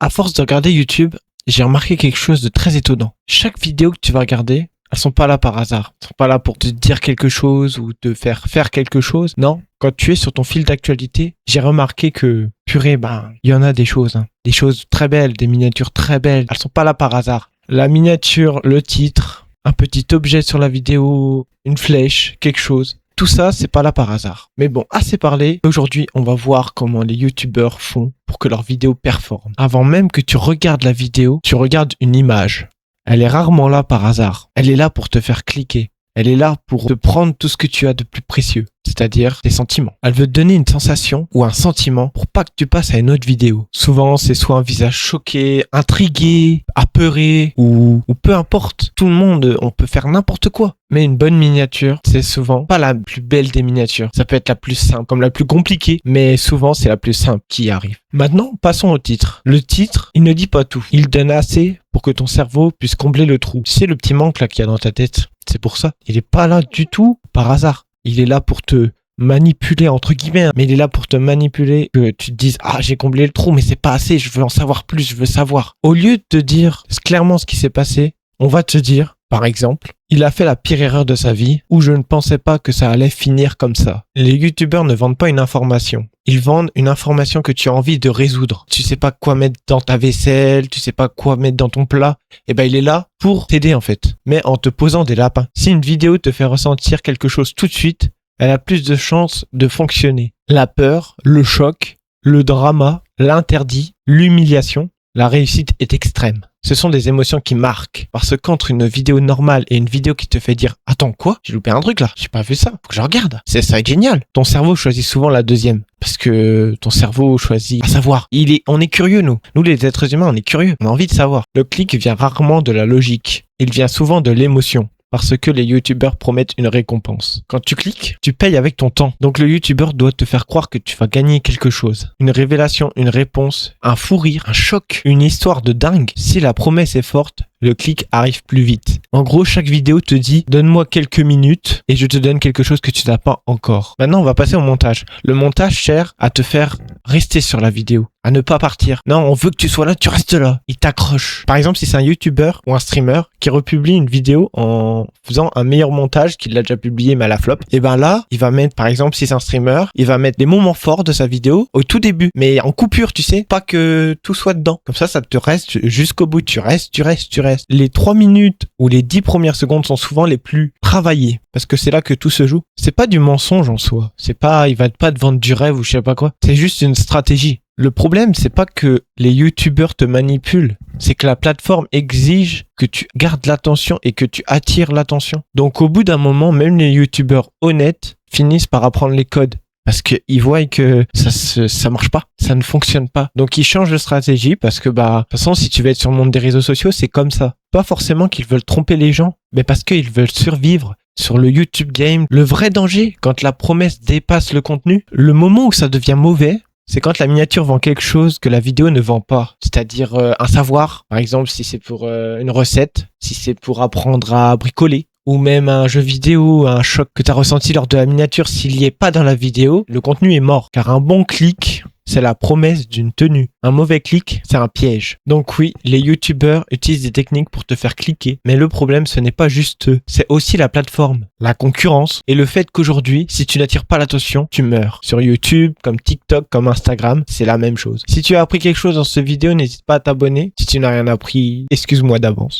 À force de regarder YouTube, j'ai remarqué quelque chose de très étonnant. Chaque vidéo que tu vas regarder, elles sont pas là par hasard. Elles sont pas là pour te dire quelque chose ou te faire quelque chose. Non, quand tu es sur ton fil d'actualité, j'ai remarqué que, purée, il y en a des choses. Des choses très belles, des miniatures très belles. Elles sont pas là par hasard. La miniature, le titre, un petit objet sur la vidéo, une flèche, quelque chose. Tout ça, c'est pas là par hasard. Mais bon, assez parlé. Aujourd'hui, on va voir comment les youtubeurs font pour que leurs vidéos performent. Avant même que tu regardes la vidéo, tu regardes une image. Elle est rarement là par hasard. Elle est là pour te faire cliquer. Elle est là pour te prendre tout ce que tu as de plus précieux, c'est-à-dire tes sentiments. Elle veut te donner une sensation ou un sentiment pour pas que tu passes à une autre vidéo. Souvent, c'est soit un visage choqué, intrigué, apeuré ou peu importe. Tout le monde, on peut faire n'importe quoi. Mais une bonne miniature, c'est souvent pas la plus belle des miniatures. Ça peut être la plus simple, comme la plus compliquée, mais souvent c'est la plus simple qui arrive. Maintenant, passons au titre. Le titre, il ne dit pas tout. Il donne assez pour que ton cerveau puisse combler le trou. C'est le petit manque là qu'il y a dans ta tête. C'est pour ça. Il est pas là du tout par hasard. Il est là pour te manipuler entre guillemets, mais il est là pour te manipuler, que tu te dises j'ai comblé le trou mais c'est pas assez, je veux en savoir plus, je veux savoir. Au lieu de te dire clairement ce qui s'est passé, on va te dire par exemple, il a fait la pire erreur de sa vie ou je ne pensais pas que ça allait finir comme ça. Les youtubeurs ne vendent pas une information. Ils vendent une information que tu as envie de résoudre. Tu sais pas quoi mettre dans ta vaisselle, tu sais pas quoi mettre dans ton plat. Il est là pour t'aider en fait. Mais en te posant des lapins. Si une vidéo te fait ressentir quelque chose tout de suite, elle a plus de chances de fonctionner. La peur, le choc, le drama, l'interdit, l'humiliation, la réussite est extrême. Ce sont des émotions qui marquent. Parce que qu'entre une vidéo normale et une vidéo qui te fait dire « Attends, quoi? J'ai loupé un truc là. J'ai pas vu ça. Faut que je regarde. Ça va être génial. » Ton cerveau choisit souvent la deuxième. Parce que ton cerveau choisit à savoir. On est curieux, nous. Nous, les êtres humains, on est curieux. On a envie de savoir. Le clic vient rarement de la logique. Il vient souvent de l'émotion. Parce que les youtubeurs promettent une récompense. Quand tu cliques, tu payes avec ton temps. Donc le youtubeur doit te faire croire que tu vas gagner quelque chose. Une révélation, une réponse, un fou rire, un choc, une histoire de dingue. Si la promesse est forte, le clic arrive plus vite. En gros, chaque vidéo te dit « Donne-moi quelques minutes et je te donne quelque chose que tu n'as pas encore. » Maintenant, on va passer au montage. Le montage sert à te faire rester sur la vidéo, à ne pas partir. Non, on veut que tu sois là, tu restes là. Il t'accroche. Par exemple, si c'est un youtubeur ou un streamer qui republie une vidéo en faisant un meilleur montage qu'il l'a déjà publié mais à la flop, là, il va mettre, par exemple, si c'est un streamer, il va mettre les moments forts de sa vidéo au tout début, mais en coupure, tu sais, pas que tout soit dedans. Comme ça te reste jusqu'au bout. Tu restes. Les 3 minutes ou les 10 premières secondes sont souvent les plus travaillées. Parce que c'est là que tout se joue. C'est pas du mensonge en soi. C'est pas, il va pas te vendre du rêve ou je sais pas quoi. C'est juste une stratégie. Le problème, c'est pas que les youtubeurs te manipulent. C'est que la plateforme exige que tu gardes l'attention et que tu attires l'attention. Donc au bout d'un moment, même les youtubeurs honnêtes finissent par apprendre les codes. Parce qu'ils voient que ça marche pas, ça ne fonctionne pas. Donc ils changent de stratégie parce que de toute façon si tu veux être sur le monde des réseaux sociaux, c'est comme ça. Pas forcément qu'ils veulent tromper les gens, mais parce qu'ils veulent survivre sur le YouTube game. Le vrai danger, quand la promesse dépasse le contenu, le moment où ça devient mauvais, c'est quand la miniature vend quelque chose que la vidéo ne vend pas. C'est-à-dire un savoir, par exemple si c'est pour une recette, si c'est pour apprendre à bricoler. Ou même un jeu vidéo, un choc que tu as ressenti lors de la miniature, s'il n'y est pas dans la vidéo, le contenu est mort. Car un bon clic, c'est la promesse d'une tenue. Un mauvais clic, c'est un piège. Donc oui, les youtubeurs utilisent des techniques pour te faire cliquer. Mais le problème, ce n'est pas juste eux. C'est aussi la plateforme, la concurrence et le fait qu'aujourd'hui, si tu n'attires pas l'attention, tu meurs. Sur YouTube, comme TikTok, comme Instagram, c'est la même chose. Si tu as appris quelque chose dans cette vidéo, n'hésite pas à t'abonner. Si tu n'as rien appris, excuse-moi d'avance.